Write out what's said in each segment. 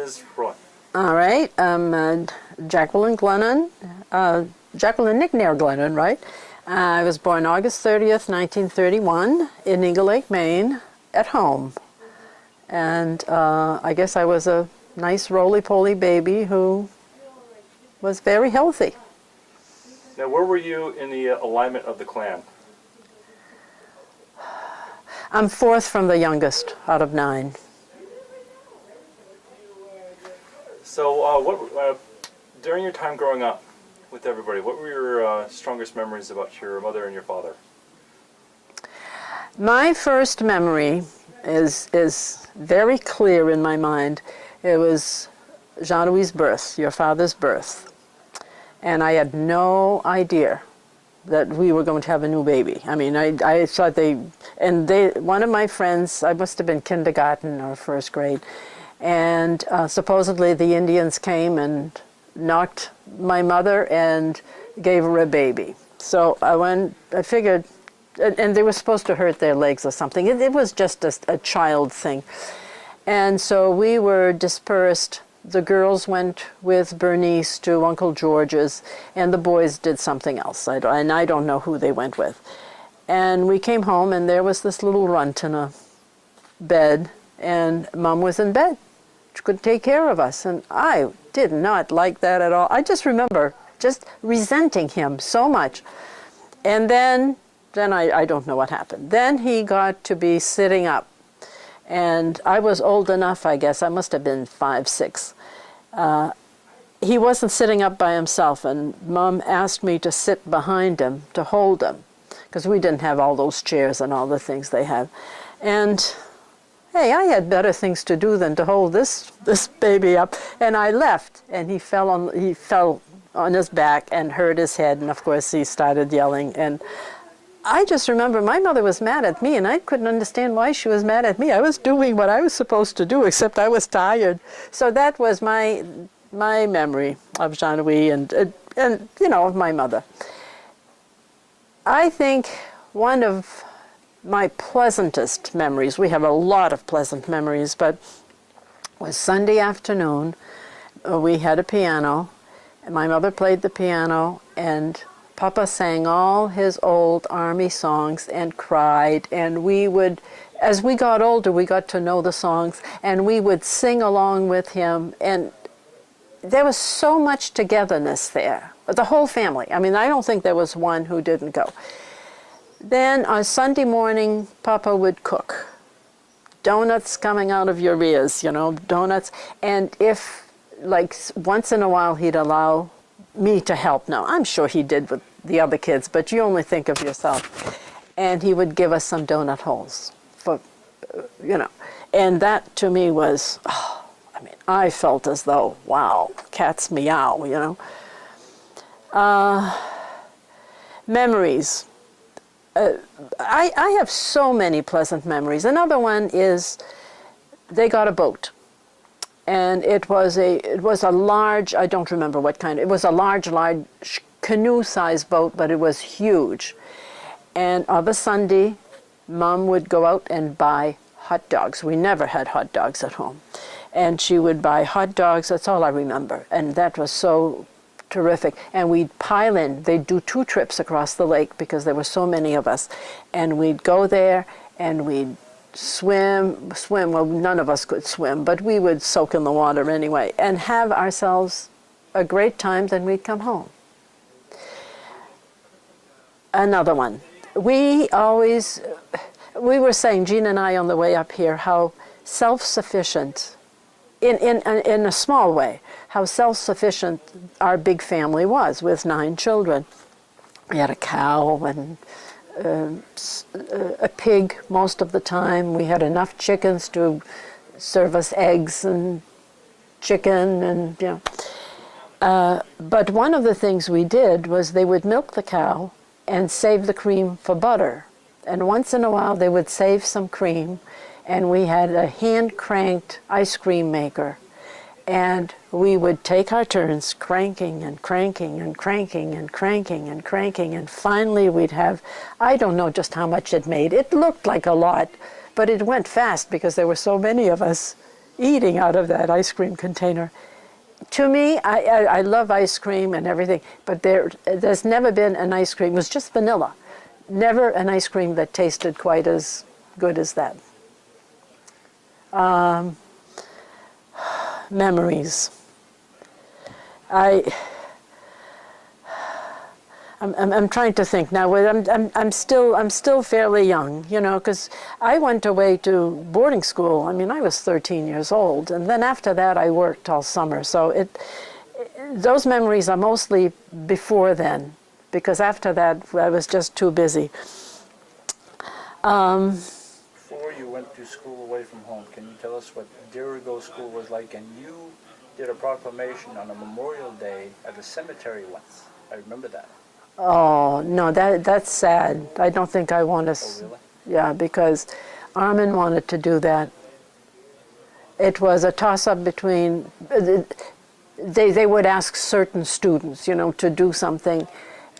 is Froid? All right, Jacqueline Glennon, Jacqueline Nicknair Glennon, right? I was born August 30th, 1931 in Eagle Lake, Maine, at home. And I guess I was a nice roly-poly baby who was very healthy. Now, where were you in the alignment of the clan? I'm fourth from the youngest out of 9. So during your time growing up with everybody, what were your strongest memories about your mother and your father? My first memory is very clear in my mind. It was Jean-Louis's birth, your father's birth. And I had no idea that we were going to have a new baby. I mean, I thought one of my friends, I must have been kindergarten or first grade, and supposedly the Indians came and knocked my mother and gave her a baby. So I figured, and they were supposed to hurt their legs or something. It was just a child thing. And so we were dispersed. The girls went with Bernice to Uncle George's, and the boys did something else. And I don't know who they went with. And we came home, and there was this little runt in a bed, and Mom was in bed. She couldn't take care of us, and I did not like that at all. I just remember just resenting him so much. And then I don't know what happened. Then he got to be sitting up. And I was old enough, I guess. I must have been 5, 6. He wasn't sitting up by himself, and Mom asked me to sit behind him, to hold him, because we didn't have all those chairs and all the things they had. And hey, I had better things to do than to hold this baby up. And I left, and he fell on his back and hurt his head, and of course he started yelling. And I just remember my mother was mad at me, and I couldn't understand why she was mad at me. I was doing what I was supposed to do, except I was tired. So that was my memory of Jean-Louis and of my mother. I think one of my pleasantest memories, we have a lot of pleasant memories, but was Sunday afternoon. We had a piano, and my mother played the piano, and Papa sang all his old Army songs and cried, and we would, as we got older, we got to know the songs, and we would sing along with him, and there was so much togetherness there. The whole family. I mean, I don't think there was one who didn't go. Then on Sunday morning, Papa would cook. Donuts coming out of your ears, donuts. And if, like, once in a while he'd allow me to help. Now, I'm sure he did with the other kids, but you only think of yourself. And he would give us some donut holes for, And that to me was, I felt as though, wow, cats meow, Memories. I have so many pleasant memories. Another one is they got a boat. And it was a large, I don't remember what kind, it was a large canoe-sized boat, but it was huge. And of a Sunday, Mom would go out and buy hot dogs. We never had hot dogs at home. And she would buy hot dogs, that's all I remember. And that was so terrific. And we'd pile in, they'd do 2 trips across the lake because there were so many of us. And we'd go there and we'd swim, well, none of us could swim, but we would soak in the water anyway, and have ourselves a great time, then we'd come home. Another one. We were saying, Jean and I on the way up here, how self-sufficient, in a small way, how self-sufficient our big family was with 9 children. We had a cow and a pig most of the time. We had enough chickens to serve us eggs and chicken and but one of the things we did was they would milk the cow and save the cream for butter. And once in a while they would save some cream, and we had a hand-cranked ice cream maker. And we would take our turns cranking and cranking and cranking and cranking and cranking, and finally we'd have, I don't know just how much it made. It looked like a lot, but it went fast because there were so many of us eating out of that ice cream container. To me, I love ice cream and everything, but there's never been an ice cream, it was just vanilla. Never an ice cream that tasted quite as good as that. Memories. I'm trying to think now. I'm still fairly young, you know, because I went away to boarding school. I mean, I was 13 years old, and then after that, I worked all summer. So those memories are mostly before then, because after that, I was just too busy. Before you went to school away from home, can you tell us what Dirigo School was like? And you did a proclamation on a Memorial Day at the cemetery once. I remember that. Oh, no, that's sad. I don't think I want to... Oh, really? Yeah, because Armin wanted to do that. It was a toss-up between... They would ask certain students, you know, to do something.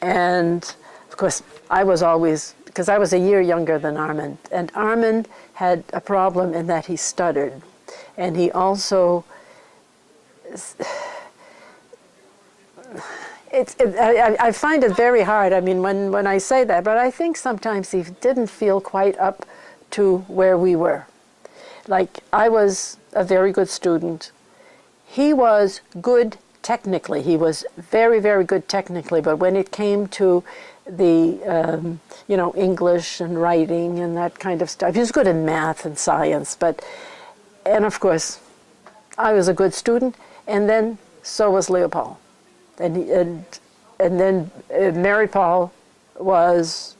And, of course, I was always... Because I was a year younger than Armin. And Armin had a problem in that he stuttered. And he also... I find it very hard, I mean, when I say that, but I think sometimes he didn't feel quite up to where we were. Like, I was a very good student. He was good technically. He was very, very good technically, but when it came to the, you know, English and writing and that kind of stuff, he was good in math and science, and of course, I was a good student, and then so was Leopold. And then Mary Paul was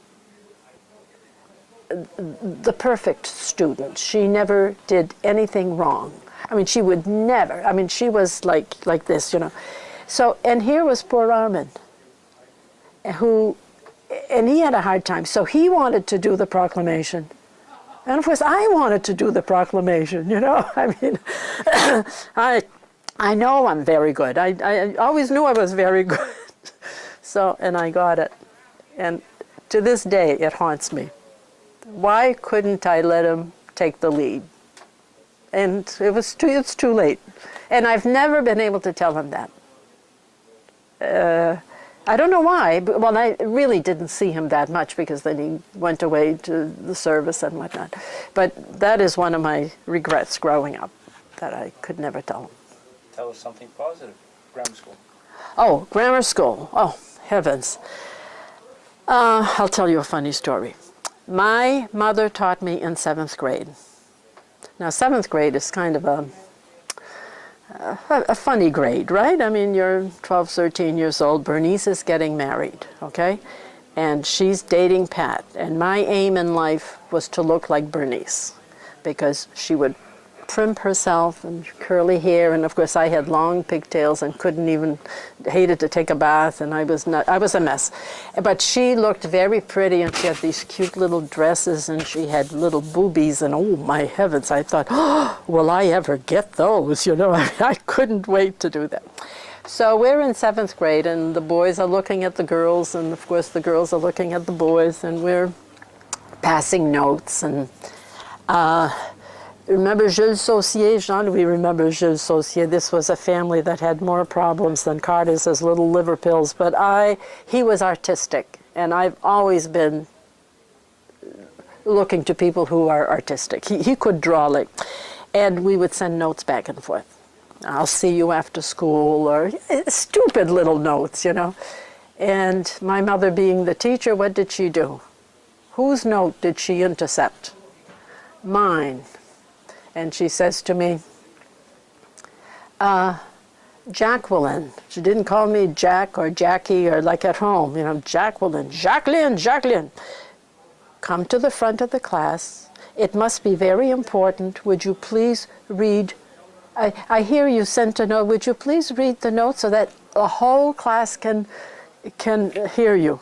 the perfect student. She never did anything wrong. I mean, she would never. I mean, she was like this, you know. So, and here was poor Armin, and he had a hard time. So he wanted to do the proclamation. And of course, I wanted to do the proclamation, you know. I mean, I know I'm very good. I always knew I was very good. So, and I got it. And to this day, it haunts me. Why couldn't I let him take the lead? And it's too late. And I've never been able to tell him that. I don't know why, but, well, I really didn't see him that much because then he went away to the service and whatnot. But that is one of my regrets growing up, that I could never tell him. Tell us something positive. Grammar school. Oh, grammar school. Oh, heavens. I'll tell you a funny story. My mother taught me in 7th grade. Now, 7th grade is kind of a funny grade, right? I mean, you're 12, 13 years old. Bernice is getting married, okay? And she's dating Pat. And my aim in life was to look like Bernice, because she would trim herself and curly hair, and of course I had long pigtails and hated to take a bath, and I was a mess. But she looked very pretty, and she had these cute little dresses, and she had little boobies, and oh my heavens, I thought, oh, will I ever get those? You know, I couldn't wait to do that. So we're in 7th grade, and the boys are looking at the girls, and of course the girls are looking at the boys, and we're passing notes, and remember Jules Saucier? Jean-Louis remembers Jules Saucier. This was a family that had more problems than Carter's as little liver pills, but he was artistic, and I've always been looking to people who are artistic. He could draw, and we would send notes back and forth. I'll see you after school, or stupid little notes, you know. And my mother being the teacher, what did she do? Whose note did she intercept? Mine. And she says to me, Jacqueline. She didn't call me Jack or Jackie or like at home, you know, Jacqueline, Jacqueline. Come to the front of the class. It must be very important. Would you please read? I hear you sent a note. Would you please read the note so that the whole class can hear you?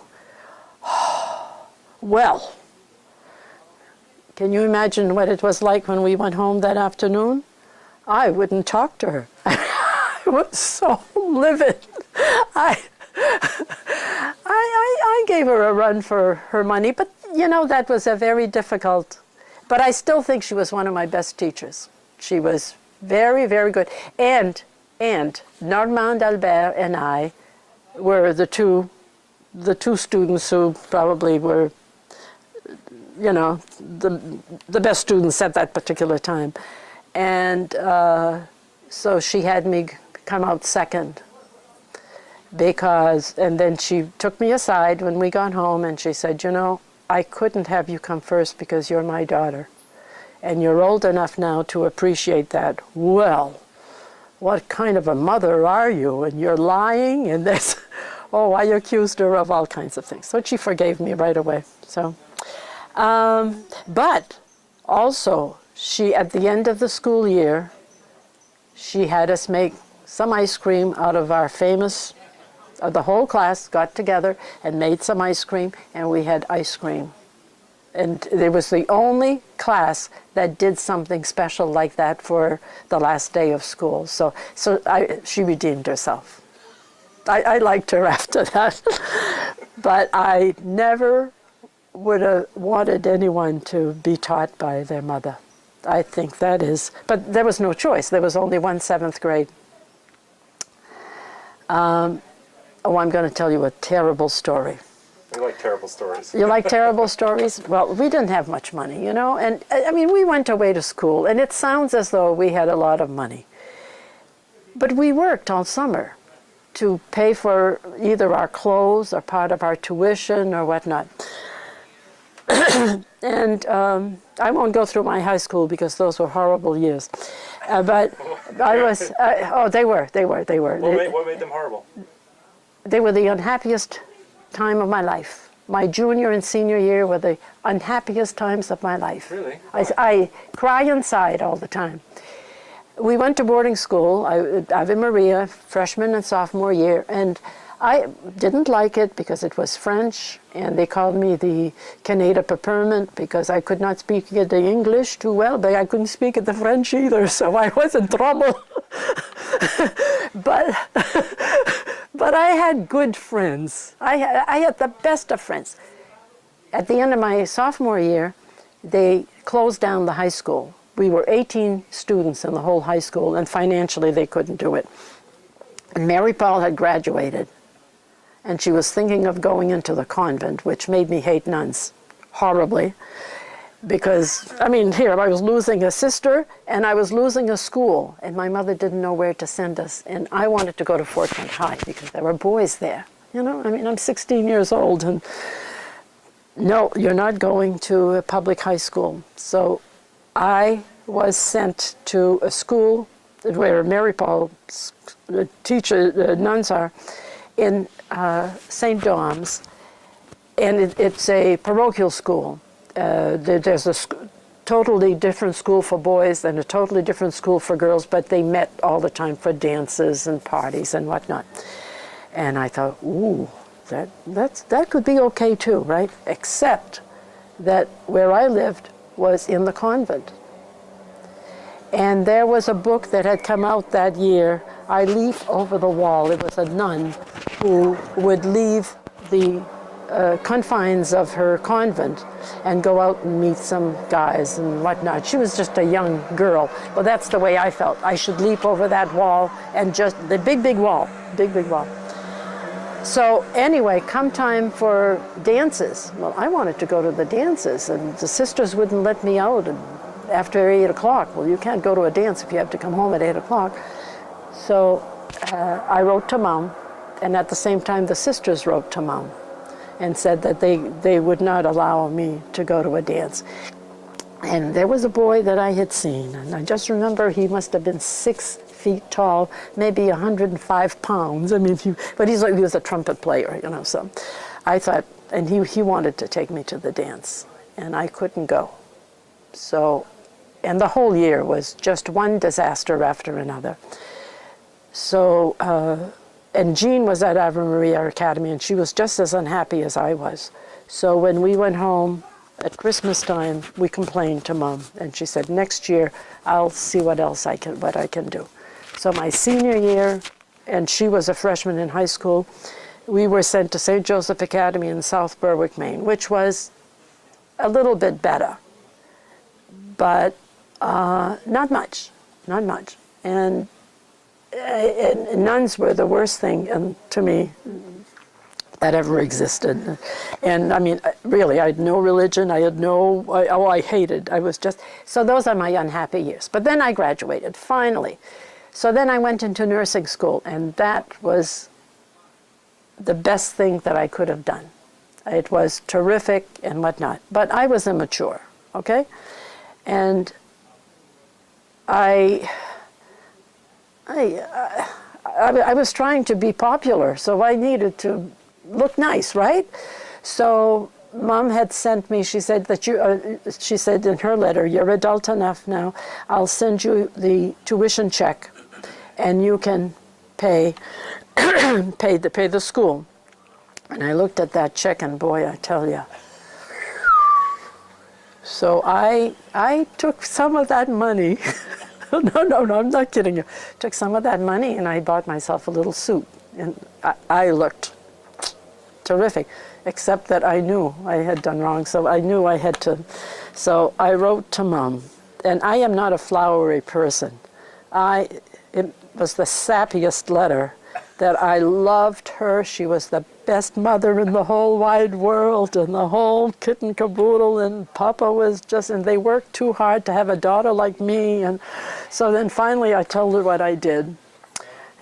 Well. Can you imagine what it was like when we went home that afternoon? I wouldn't talk to her. I was so livid. I gave her a run for her money, but you know, that was a very difficult, but I still think she was one of my best teachers. She was Very, very good. And Normand Albert and I were the two students who probably were, you know, the best students at that particular time. And so she had me come out second and then she took me aside when we got home and she said, you know, I couldn't have you come first because you're my daughter. And you're old enough now to appreciate that. Well, what kind of a mother are you? And you're lying and this. Oh, I accused her of all kinds of things. So she forgave me right away. So, but also, she, at the end of the school year, she had us make some ice cream out of our famous, the whole class got together and made some ice cream, and we had ice cream. And it was the only class that did something special like that for the last day of school. So she redeemed herself. I liked her after that. But I never would have wanted anyone to be taught by their mother. I think that is, but there was no choice. There was only one 7th grade. I'm going to tell you a terrible story. We like terrible stories. You like terrible stories? Well, we didn't have much money, you know, and I mean, we went away to school, and it sounds as though we had a lot of money. But we worked all summer to pay for either our clothes or part of our tuition or whatnot. And I won't go through my high school because those were horrible years. But I was, they were. What made them horrible? They were the unhappiest time of my life. My junior and senior year were the unhappiest times of my life. Really? I cry inside all the time. We went to boarding school, Ave Maria, freshman and sophomore year, and I didn't like it because it was French, and they called me the Canada Peppermint because I could not speak the English too well, but I couldn't speak the French either, so I was in trouble. But I had good friends. I had the best of friends. At the end of my sophomore year, they closed down the high school. We were 18 students in the whole high school, and financially they couldn't do it. And Mary Paul had graduated, and she was thinking of going into the convent, which made me hate nuns horribly. Because, I mean, here, I was losing a sister, and I was losing a school, and my mother didn't know where to send us. And I wanted to go to Fort Kent High because there were boys there. You know, I mean, I'm 16 years old, and no, you're not going to a public high school. So I was sent to a school where Mary Paul nuns are, in St. Dom's, and it's a parochial school. There's a totally different school for boys and a totally different school for girls, but they met all the time for dances and parties and whatnot. And I thought, ooh, that could be okay too, right? Except that where I lived was in the convent. And there was a book that had come out that year, I Leap Over the Wall. It was a nun who would leave the confines of her convent and go out and meet some guys and whatnot. She was just a young girl. Well, that's the way I felt. I should leap over that wall and just, the big wall. So anyway, come time for dances. Well, I wanted to go to the dances, and the sisters wouldn't let me out after 8 o'clock. Well, you can't go to a dance if you have to come home at 8 o'clock. So I wrote to Mom, and at the same time the sisters wrote to Mom and said that they would not allow me to go to a dance. And there was a boy that I had seen, and I just remember he must have been 6 feet tall, maybe 105 pounds. I mean, but he was a trumpet player, you know, so I thought, and he wanted to take me to the dance, and I couldn't go. So, and the whole year was just one disaster after another. So, and Jean was at Ave Maria Academy, and she was just as unhappy as I was. So when we went home at Christmas time, we complained to Mom, and she said, next year I'll see what I can do. So my senior year, and she was a freshman in high school, we were sent to St. Joseph Academy in South Berwick, Maine, which was a little bit better, but not much. not much. And nuns were the worst thing to me that ever existed. And I mean, really, I had no religion, I had no, I hated, I was just, so those are my unhappy years. But then I graduated, finally. So then I went into nursing school, and that was the best thing that I could have done. It was terrific and whatnot, but I was immature, okay? And I was trying to be popular, so I needed to look nice, right? So Mom had sent me, she said that she said in her letter, you're adult enough now, I'll send you the tuition check and you can pay the school. And I looked at that check, and boy, I tell you. So I took some of that money. No, I'm not kidding you. Took some of that money and I bought myself a little suit. And I looked terrific, except that I knew I had done wrong, so I knew I had to. So I wrote to Mom, and I am not a flowery person. It was the sappiest letter that I loved her. She was the best mother in the whole wide world, and the whole kit and caboodle, and Papa was just, and they worked too hard to have a daughter like me. And so then finally I told her what I did,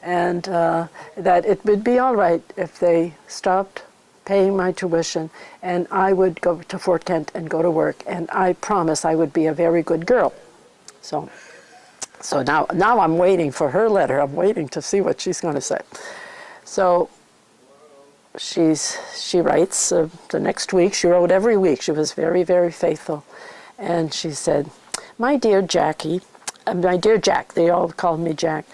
and that it would be all right if they stopped paying my tuition, and I would go to Fort Kent and go to work, and I promised I would be a very good girl. So now I'm waiting for her letter. I'm waiting to see what she's going to say. So she writes the next week. She wrote every week. She was very, very faithful. And she said, my dear Jack, they all called me Jack,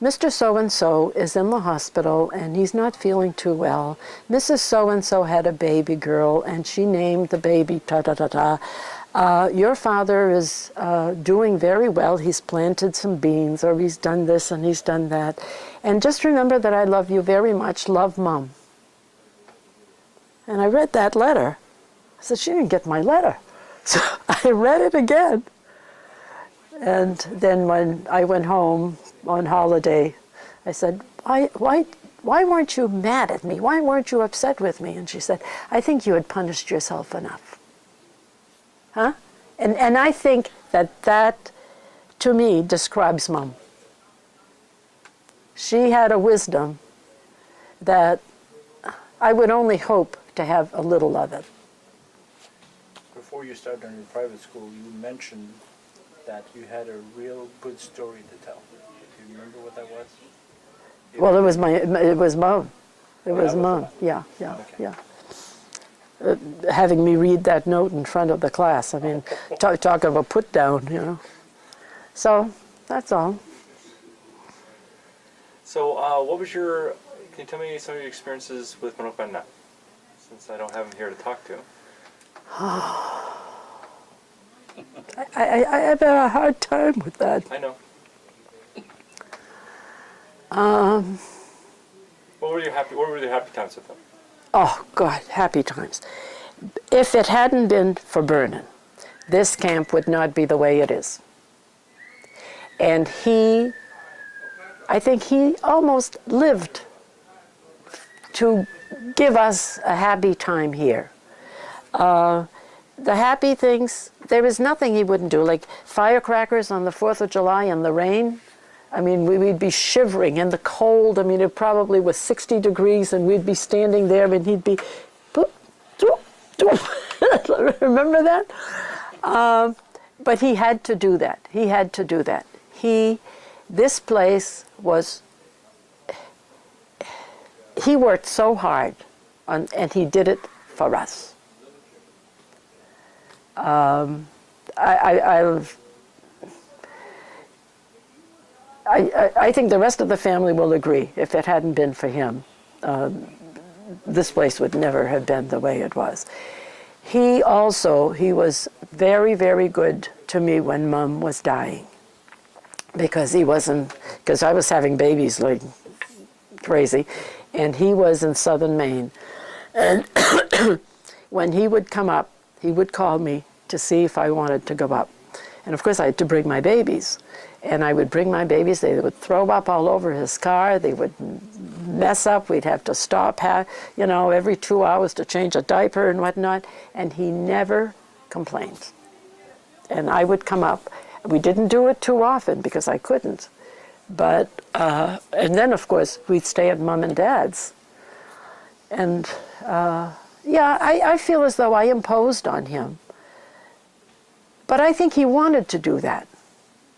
Mr. So-and-so is in the hospital and he's not feeling too well. Mrs. So-and-so had a baby girl and she named the baby ta-ta-ta-ta. Your father is doing very well. He's planted some beans, or he's done this and he's done that. And just remember that I love you very much. Love, Mom. And I read that letter. I said, she didn't get my letter. So I read it again. And then when I went home on holiday, I said, why weren't you mad at me? Why weren't you upset with me? And she said, I think you had punished yourself enough. Huh? And I think that, to me, describes Mom. She had a wisdom that I would only hope to have a little of it. Before you started in your private school, you mentioned that you had a real good story to tell. Do you remember what that was? Well, it was Mom. It was that Mom. was Yeah. Okay. Having me read that note in front of the class. I mean, talk of a put down, you know. So that's all. So can you tell me some of your experiences with Manok, since I don't have him here to talk to? I have a hard time with that. I know. What were your happy times with him? Oh, God, happy times. If it hadn't been for Vernon, this camp would not be the way it is. And I think he almost lived to give us a happy time here. The happy things, there is nothing he wouldn't do, like firecrackers on the 4th of July in the rain. I mean, we'd be shivering in the cold. I mean, it probably was 60 degrees, and we'd be standing there, and he'd be, remember that? But he had to do that. He had to do that. This place was, he worked so hard, and he did it for us. I think the rest of the family will agree. If it hadn't been for him, this place would never have been the way it was. He was very, very good to me when Mom was dying, because I was having babies like crazy, and he was in southern Maine. And when he would come up, he would call me to see if I wanted to go up. And of course I had to bring my babies. And I would bring my babies, they would throw up all over his car, they would mess up, we'd have to stop, every 2 hours to change a diaper and whatnot, and he never complained. And I would come up. We didn't do it too often because I couldn't. But, and then of course we'd stay at Mom and Dad's. And I feel as though I imposed on him. But I think he wanted to do that.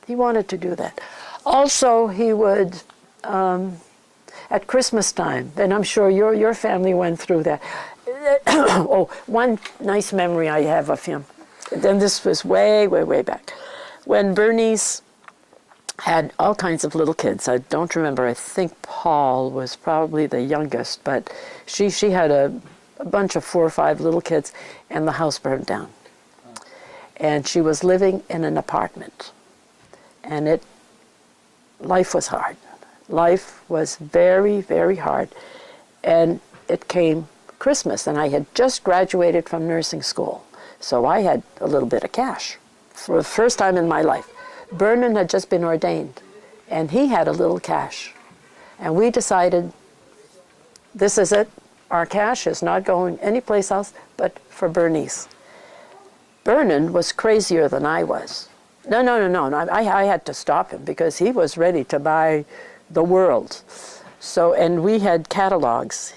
He wanted to do that. Also, he would, at Christmas time, and I'm sure your family went through that. One nice memory I have of him, and this was way, way, way back, when Bernice had all kinds of little kids. I don't remember, I think Paul was probably the youngest, but she had a bunch of 4 or 5 little kids, and the house burned down. And she was living in an apartment. And life was hard. Life was very, very hard. And it came Christmas, and I had just graduated from nursing school. So I had a little bit of cash for the first time in my life. Vernon had just been ordained, and he had a little cash. And we decided, this is it. Our cash is not going anyplace else but for Bernice. Vernon was crazier than I was. No. I had to stop him because he was ready to buy the world. So, and we had catalogs.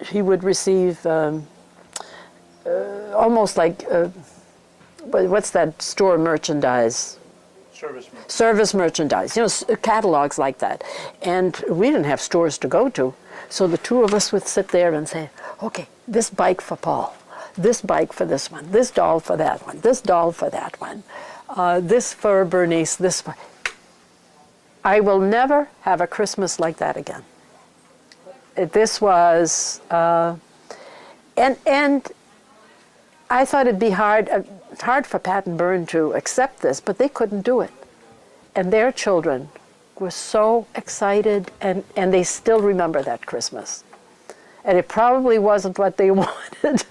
He would receive almost like, what's that store merchandise? Service merchandise, catalogs like that. And we didn't have stores to go to. So the two of us would sit there and say, okay, this bike for Paul, this bike for this one, this doll for that one, this doll for that one. This for Bernice, this for... I will never have a Christmas like that again. This was, and I thought it'd be hard for Pat and Bern to accept this, but they couldn't do it. And their children were so excited, and they still remember that Christmas. And it probably wasn't what they wanted,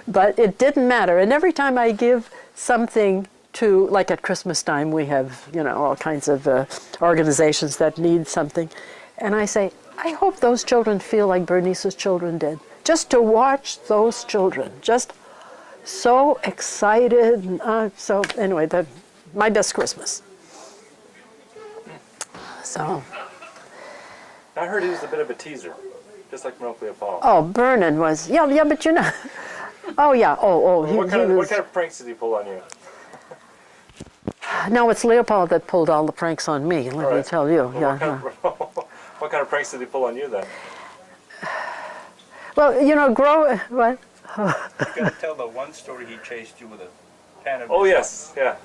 but it didn't matter. And every time I give something to, like at Christmas time, we have, all kinds of organizations that need something. And I say, I hope those children feel like Bernice's children did. Just to watch those children, just so excited. So anyway, my best Christmas. So. I heard he was a bit of a teaser, just like Leopold. Oh, Vernon was, but oh yeah, What kind of pranks did he pull on you? No, it's Leopold that pulled all the pranks on me, let me tell you. Well, what kind of pranks did he pull on you then? Well, what? You gotta tell the one story he chased you with a pan of... Oh, yes, yeah.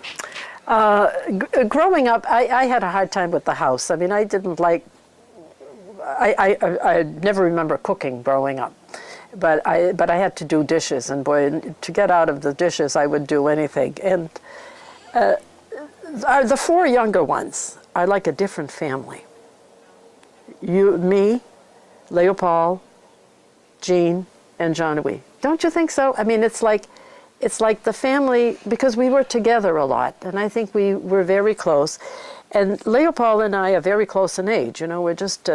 Growing up, I had a hard time with the house. I mean, I didn't like... I never remember cooking growing up. But I had to do dishes, and boy, to get out of the dishes, I would do anything. And the 4 younger ones are like a different family. Me, Leopold, Jean, and Jean-Louis. Don't you think so? I mean, it's like the family, because we were together a lot, and I think we were very close. And Leopold and I are very close in age. We're just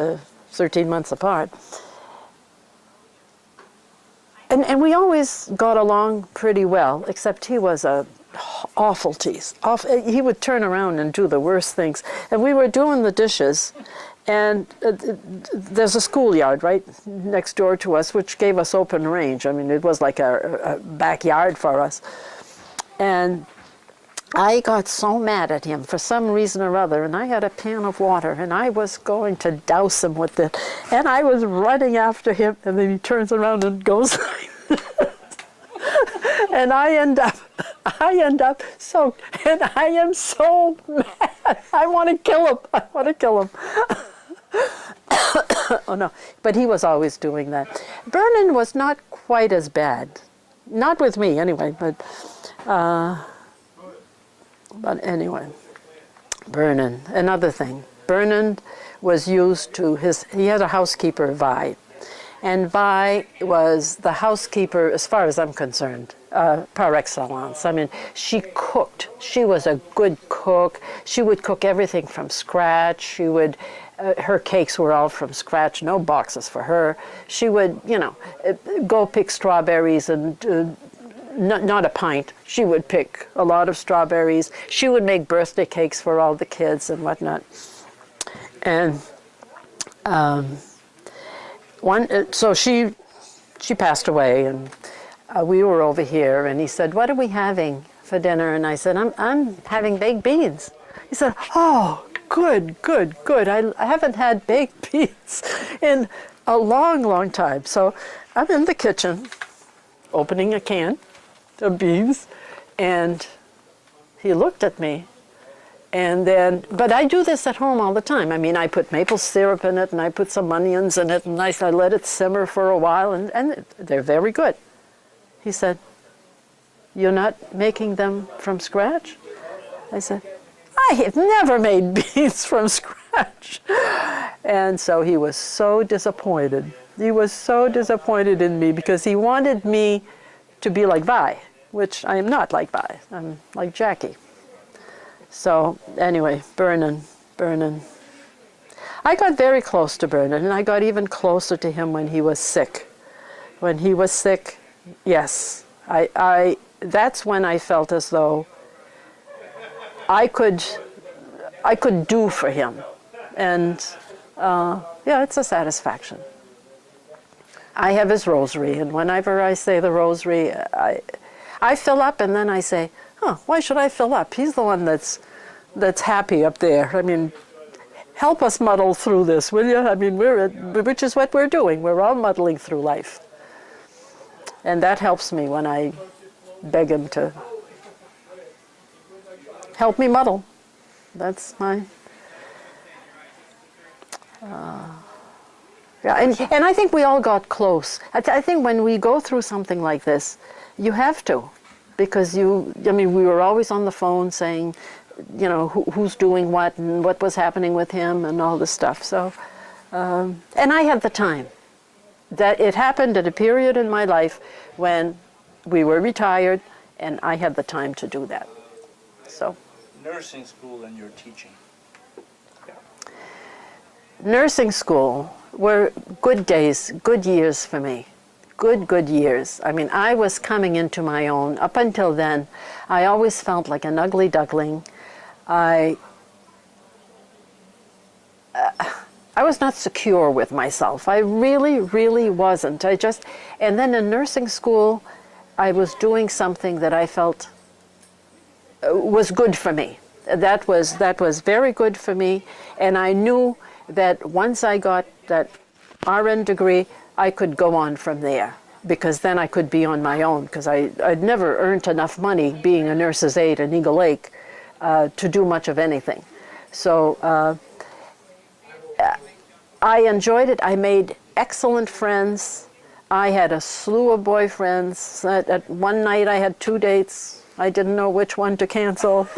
13 months apart. And we always got along pretty well, except he was a awful tease. He would turn around and do the worst things. And we were doing the dishes, and there's a schoolyard right next door to us, which gave us open range. I mean, it was like a backyard for us. And I got so mad at him for some reason or other, and I had a pan of water, and I was going to douse him with it, and I was running after him, and then he turns around and goes and I end up soaked, and I am so mad. I want to kill him. Oh no, but he was always doing that. Vernon was not quite as bad, not with me anyway, but anyway, Vernon, another thing. Vernon was used to he had a housekeeper, Vi. And Vi was the housekeeper, as far as I'm concerned, par excellence. I mean, she cooked. She was a good cook. She would cook everything from scratch. She would, her cakes were all from scratch, no boxes for her. She would, you know, go pick strawberries and not a pint. She would pick a lot of strawberries. She would make birthday cakes for all the kids and whatnot. And so she passed away, and we were over here, and he said, "What are we having for dinner?" And I said, I'm having baked beans." He said, "Oh, good, good, good. I haven't had baked beans in a long, long time." So I'm in the kitchen opening a can of beans, and he looked at me. And then, but I do this at home all the time. I mean, I put maple syrup in it, and I put some onions in it, and I let it simmer for a while, and they're very good. He said, "You're not making them from scratch?" I said, "I have never made beans from scratch." And so he was so disappointed. He was so disappointed in me because he wanted me to be like Vi, which I am not like Vi. I'm like Jackie. So anyway, Vernon. I got very close to Vernon, and I got even closer to him when he was sick. When he was sick, yes, that's when I felt as though I could do for him. And yeah, it's a satisfaction. I have his rosary, and whenever I say the rosary, I fill up, and then I say, why should I fill up? He's the one that's happy up there. I mean, help us muddle through this, will you? I mean, which is what we're doing. We're all muddling through life. And that helps me when I beg him to help me muddle. That's my... yeah, and I think we all got close. I think when we go through something like this, you have to. Because I mean, we were always on the phone saying, you know, who's doing what and what was happening with him and all this stuff. So, and I had the time. That it happened at a period in my life when we were retired, and I had the time to do that. So. Nursing school and your teaching. Nursing school were good days, good years for me. Good years. I mean, I was coming into my own. Up until then, I always felt like an ugly duckling. I was not secure with myself. I really wasn't. And then in nursing school, I was doing something that I felt was good for me. That was very good for me, and I knew that once I got that RN degree, I could go on from there, because then I could be on my own, because I'd never earned enough money being a nurse's aide in Eagle Lake to do much of anything. So I enjoyed it. I made excellent friends. I had a slew of boyfriends. At one night I had 2 dates. I didn't know which one to cancel.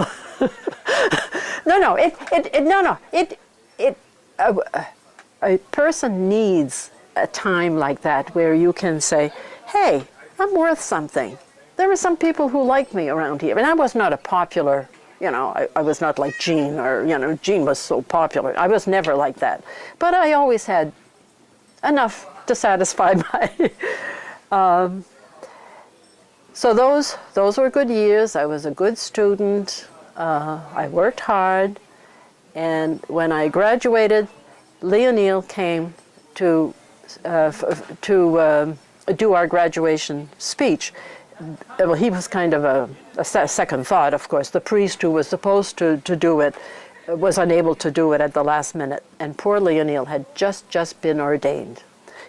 A person needs a time like that where you can say, hey, I'm worth something. There are some people who like me around here. And I was not a popular, you know, I was not like Jean, or, you know, Jean was so popular. I was never like that. But I always had enough to satisfy my... So those were good years. I was a good student. I worked hard. And when I graduated, Lionel came to do our graduation speech. Well, he was kind of a second thought, of course. The priest who was supposed to do it was unable to do it at the last minute. And poor Lionel had just been ordained.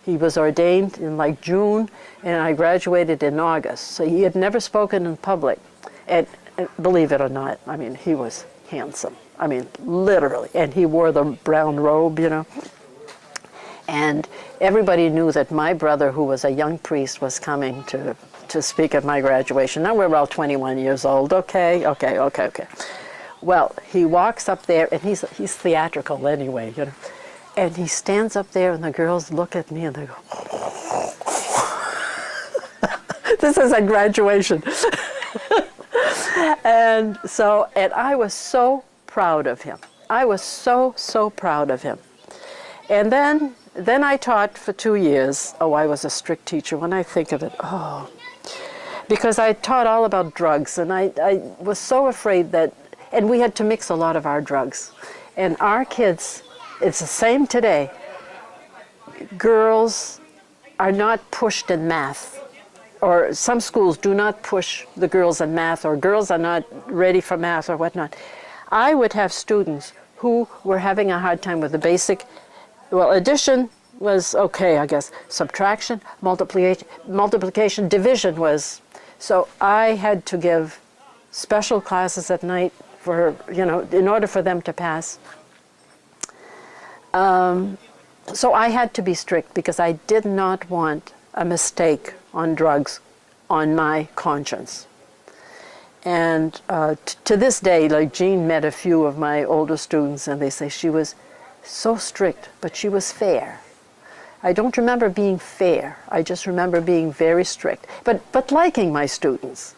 He was ordained in like June, and I graduated in August. So he had never spoken in public. And believe it or not, I mean, he was handsome. I mean, literally. And he wore the brown robe, you know. And everybody knew that my brother, who was a young priest, was coming to speak at my graduation. Now we're all 21 years old. Okay. Well, he walks up there, and he's theatrical anyway, you know. And he stands up there, and the girls look at me, and they go, This is a graduation. And I was so proud of him. I was so proud of him. And then I taught for 2 years. Oh, I was a strict teacher when I think of it. Oh, because I taught all about drugs, and I was so afraid that, and we had to mix a lot of our drugs. And our kids, it's the same today. Girls are not pushed in math, or some schools do not push the girls in math, or girls are not ready for math or whatnot. I would have students who were having a hard time with the basic, well, addition was okay, I guess. Subtraction, multiplication, division was. So I had to give special classes at night for, in order for them to pass. So I had to be strict because I did not want a mistake on drugs on my conscience. And to this day, like Jean met a few of my older students, and they say she was so strict, but she was fair. I don't remember being fair. I just remember being very strict, but liking my students.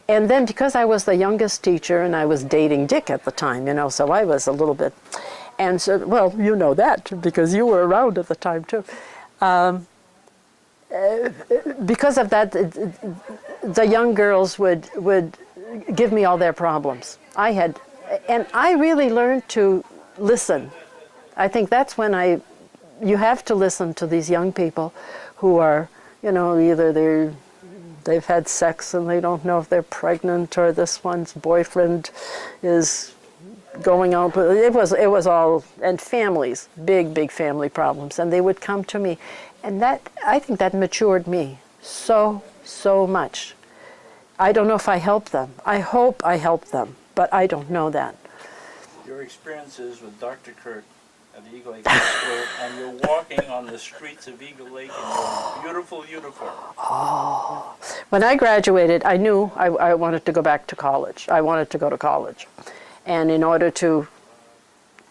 And then because I was the youngest teacher and I was dating Dick at the time, so I was a little bit, and so, well, you know that because you were around at the time too. Because of that, the young girls would give me all their problems. And I really learned to listen. I think that's when you have to listen to these young people who are, either they've had sex and they don't know if they're pregnant, or this one's boyfriend is going out. It was all, and families, big family problems, and they would come to me, and I think that matured me so much. I don't know if I helped them. I hope I helped them, but I don't know that. Your experiences with Dr. Kirk at the Eagle Lake Hospital, and you're walking on the streets of Eagle Lake in your beautiful uniform. Oh, when I graduated, I knew I wanted to go back to college. I wanted to go to college. And in order to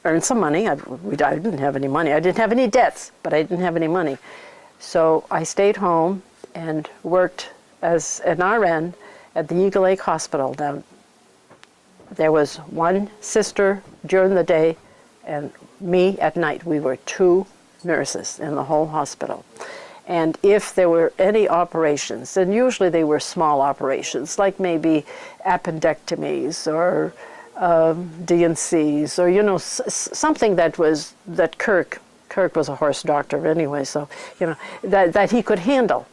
earn some money, I didn't have any money. I didn't have any debts, but I didn't have any money. So I stayed home and worked as an RN at the Eagle Lake Hospital. Now, there was one sister during the day and me at night. We were 2 nurses in the whole hospital. And if there were any operations, and usually they were small operations, like maybe appendectomies or DNCs, or something that Kirk was a horse doctor anyway, so that he could handle.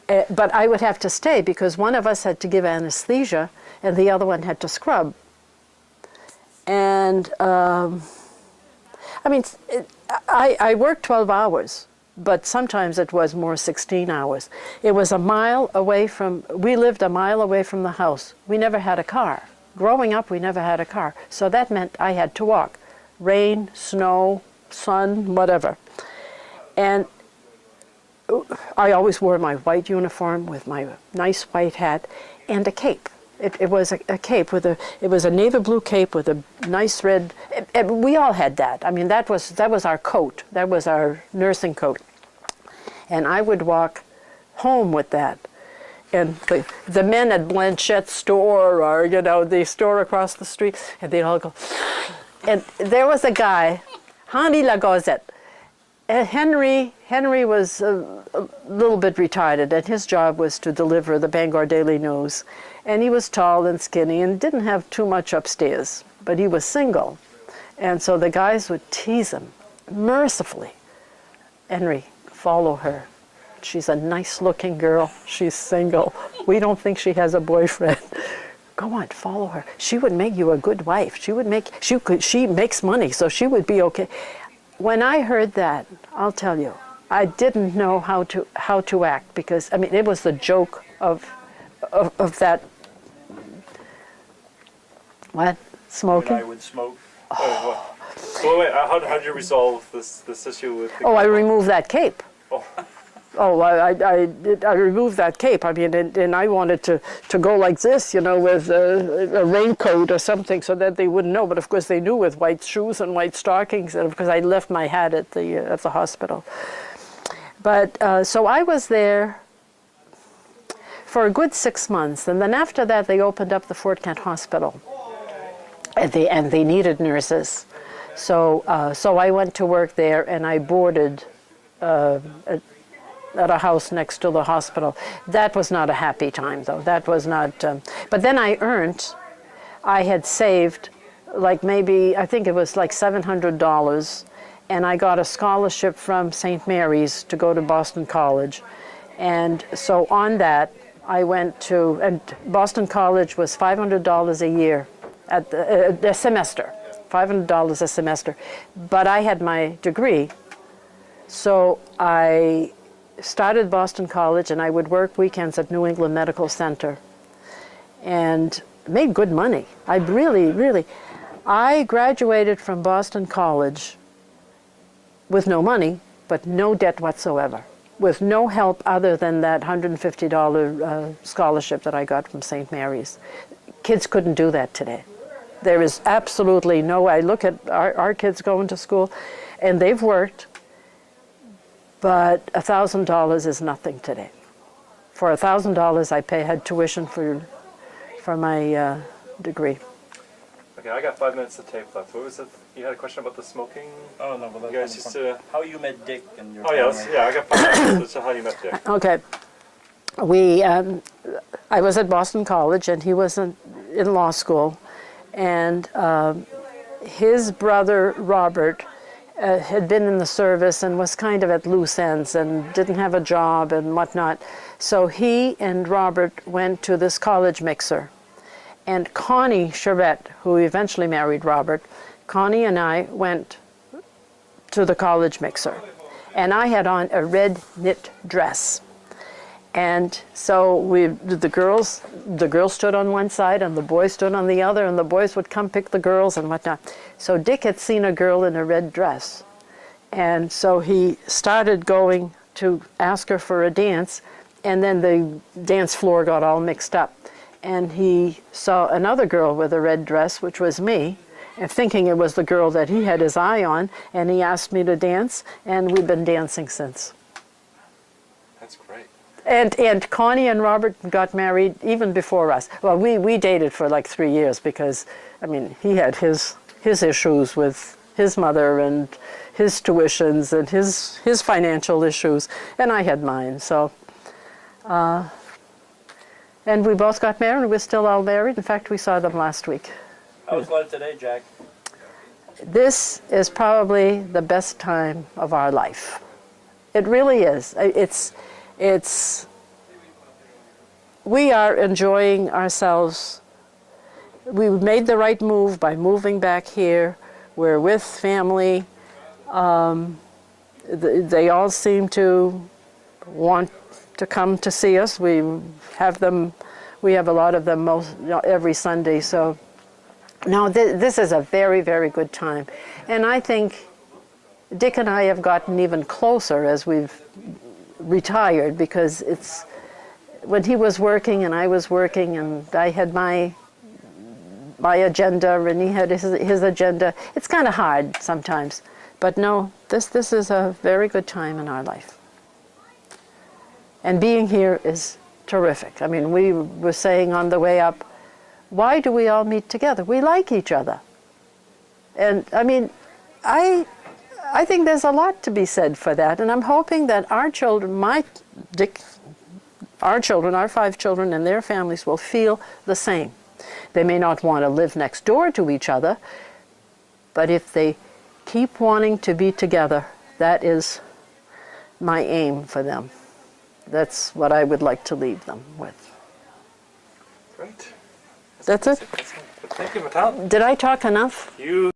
But I would have to stay because one of us had to give anesthesia and the other one had to scrub. And I worked 12 hours, but sometimes it was more 16 hours. It was we lived a mile away from the house. We never had a car. Growing up, we never had a car. So that meant I had to walk. Rain, snow, sun, whatever. And I always wore my white uniform with my nice white hat and a cape. It was a cape it was a navy blue cape with a nice red. We all had that. I mean, that was our coat. That was our nursing coat. And I would walk home with that. And the men at Blanchette's store, or the store across the street, and they'd all go. And there was a guy, Henri Lagazette. Henry was a little bit retarded, and his job was to deliver the Bangor Daily News. And he was tall and skinny and didn't have too much upstairs, but he was single. And so the guys would tease him mercifully. Henry, follow her. She's a nice-looking girl. She's single. We don't think she has a boyfriend. Go on, follow her. She would make you a good wife. She makes money, so she would be okay. When I heard that, I'll tell you, I didn't know how to act because it was the joke of that. What? Smoking? When I would smoke. Oh. Well, wait, how did you resolve this issue with the I removed that cape. Oh. I removed that cape. And I wanted to go like this, with a raincoat or something so that they wouldn't know. But of course they knew with white shoes and white stockings, and because I left my hat at the hospital. But so I was there for a good 6 months. And then after that, they opened up the Fort Kent Hospital. And they needed nurses. So I went to work there, and I boarded at a house next to the hospital. That was not a happy time, though. That was not. But then I had saved, like maybe, I think it was like $700, and I got a scholarship from St. Mary's to go to Boston College. And so on that, I went to, and Boston College was $500 a year, a semester, $500 a semester. But I had my degree, so I started Boston College, and I would work weekends at New England Medical Center and made good money. I graduated from Boston College with no money, but no debt whatsoever, with no help other than that $150 scholarship that I got from St. Mary's. Kids couldn't do that today. There is absolutely no, I look at our kids going to school, and they've worked, but $1,000 is nothing today. For $1,000, I had tuition for my degree. Okay, I got 5 minutes of tape left. What was it? You had a question about the smoking? Oh, no, but You guys used to... how you met Dick and your Oh, yeah, family. I got 5 minutes. That's how you met Dick. Okay. I was at Boston College, and he was in law school, and his brother, Robert, had been in the service and was kind of at loose ends and didn't have a job and whatnot. So he and Robert went to this college mixer. And Connie Charette, who eventually married Robert, Connie and I went to the college mixer. And I had on a red knit dress. And so the girls stood on one side and the boys stood on the other, and the boys would come pick the girls and whatnot. So Dick had seen a girl in a red dress. And so he started going to ask her for a dance, and then the dance floor got all mixed up. And he saw another girl with a red dress, which was me, and thinking it was the girl that he had his eye on, and he asked me to dance, and we've been dancing since. That's great. And Connie and Robert got married even before us. Well, we dated for like 3 years because, I mean, he had his issues with his mother and his tuitions and his financial issues, and I had mine. So, and we both got married. We're still all married. In fact, we saw them last week. How's life today, Jack? This is probably the best time of our life. It really is. We are enjoying ourselves. We made the right move by moving back here. We're with family. They all seem to want to come to see us. We have a lot of them every Sunday. So no, this is a very, very good time. And I think Dick and I have gotten even closer as we've retired, because it's when he was working and I was working and I had my agenda and he had his agenda. It's kind of hard sometimes, but no, this is a very good time in our life. And being here is terrific. I mean, we were saying on the way up, why do we all meet together? We like each other. And I mean, I think there's a lot to be said for that, and I'm hoping that our children, our 5 children and their families will feel the same. They may not want to live next door to each other, but if they keep wanting to be together, that is my aim for them. That's what I would like to leave them with. Great. That's it? Thank you, Matal. Did I talk enough? You